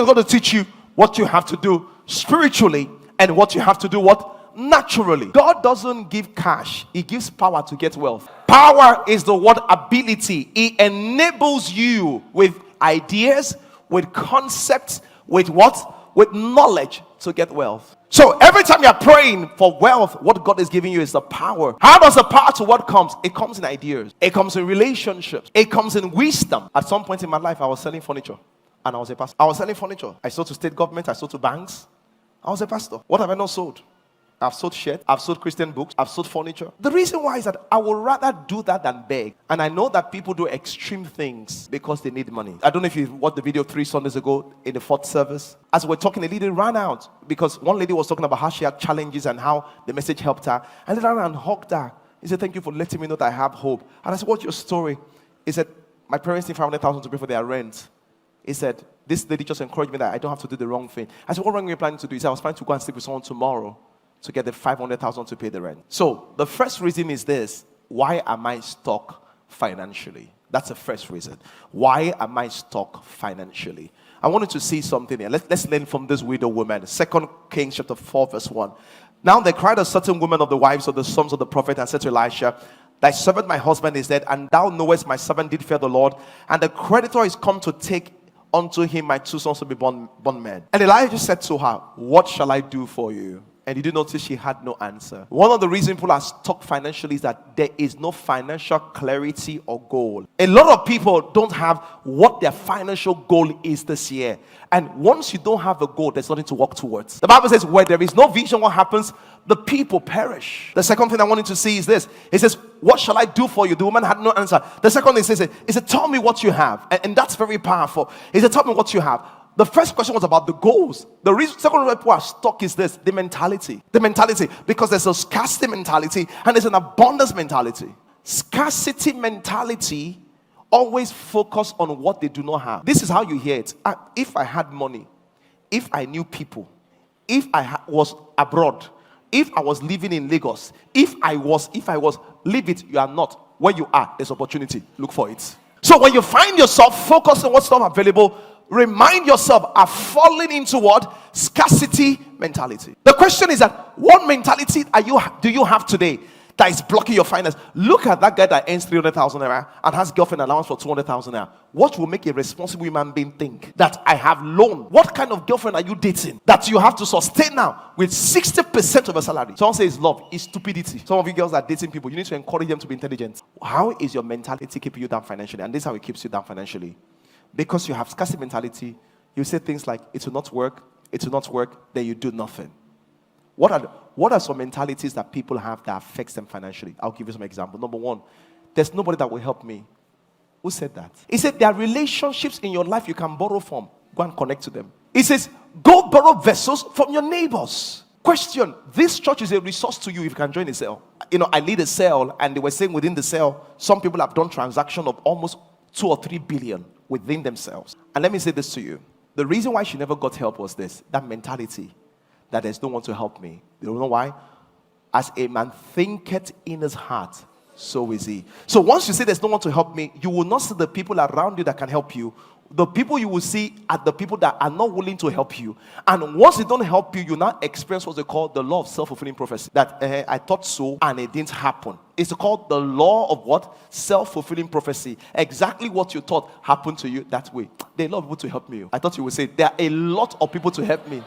is going to teach you what you have to do spiritually and what you have to do what? Naturally. God doesn't give cash. He gives power to get wealth. Power is the word ability. It enables you with ideas, with concepts, with what? With knowledge to get wealth. So every time you're praying for wealth, what God is giving you is the power. How does the power to what comes? It comes in ideas. It comes in relationships. It comes in wisdom. At some point in my life, I was selling furniture. And I was a pastor. I was selling furniture. I sold to state government. I sold to banks. I was a pastor. What have I not sold? I've sold shirts. I've sold Christian books. I've sold furniture. The reason why is that I would rather do that than beg. And I know that people do extreme things because they need money. I don't know if you watched the video 3 Sundays ago in the 4th service. As we're talking, a lady ran out because one lady was talking about how she had challenges and how the message helped her. And they ran and hugged her. He said, "Thank you for letting me know that I have hope." And I said, "What's your story?" He said, "My parents need 500,000 to pay for their rent." He said, "This lady just encouraged me that I don't have to do the wrong thing." I said, "What wrong are you planning to do?" He said, "I was planning to go and sleep with someone tomorrow to get the 500,000 to pay the rent." So the first reason is this: why am I stuck financially? That's the first reason. Why am I stuck financially? I wanted to see something here. Let's learn from this widow woman. 2 Kings chapter 4 verse 1. Now there cried a certain woman of the wives of the sons of the prophet and said to Elisha, "Thy servant my husband is dead, and thou knowest my servant did fear the Lord, and the creditor is come to take unto him my 2 sons to be born men." And Elijah said to her, "What shall I do for you?" And did you notice she had no answer? One of the reasons people are stuck financially is that there is no financial clarity or goal. A lot of people don't have what their financial goal is this year. And once you don't have a goal, there's nothing to work towards. The Bible says where there is no vision, what happens? The people perish. The second thing I wanted to see is this. It says, "What shall I do for you?" The woman had no answer. The second thing it said, "Tell me what you have." And that's very powerful. It said, "Tell me what you have." The first question was about the goals. The reason second reason people are stuck is this: the mentality. The mentality, because there's a scarcity mentality and there's an abundance mentality. Scarcity mentality always focus on what they do not have. This is how you hear it. If I had money, if I knew people, if I was abroad, if I was living in Lagos, if I was, leave it, you are not. Where you are, there's opportunity. Look for it. So when you find yourself focused on what's not available, remind yourself of falling into what? Scarcity mentality. The question is that what mentality do you have today that is blocking your finance? Look at that guy that earns 300,000 naira and has girlfriend allowance for 200,000 naira. What will make a responsible human being think that I have loan? What kind of girlfriend are you dating that you have to sustain now with 60% of your salary? Someone says love is stupidity. Some of you girls are dating people. You need to encourage them to be intelligent. How is your mentality keeping you down financially? And this is how it keeps you down financially. Because you have scarcity mentality, you say things like, "It will not work, it will not work," then you do nothing. What are some mentalities that people have that affects them financially? I'll give you some examples. Number one, there's nobody that will help me. Who said that? He said there are relationships in your life you can borrow from. Go and connect to them. He says, go borrow vessels from your neighbors. Question, this church is a resource to you if you can join a cell. I lead a cell, and they were saying within the cell, some people have done transactions of almost 2 or 3 billion within themselves. And let me say this to you. The reason why she never got help was this: that mentality that there's no one to help me. You know why? As a man thinketh in his heart, so is he. So once you say there's no one to help me, you will not see the people around you that can help you. The people you will see are the people that are not willing to help you. And once they don't help you, you now experience what they call the law of self-fulfilling prophecy. That I thought so and it didn't happen. It's called the law of what? Self-fulfilling prophecy. Exactly what you thought happened to you that way. There are a lot of people to help me. I thought you would say there are a lot of people to help me.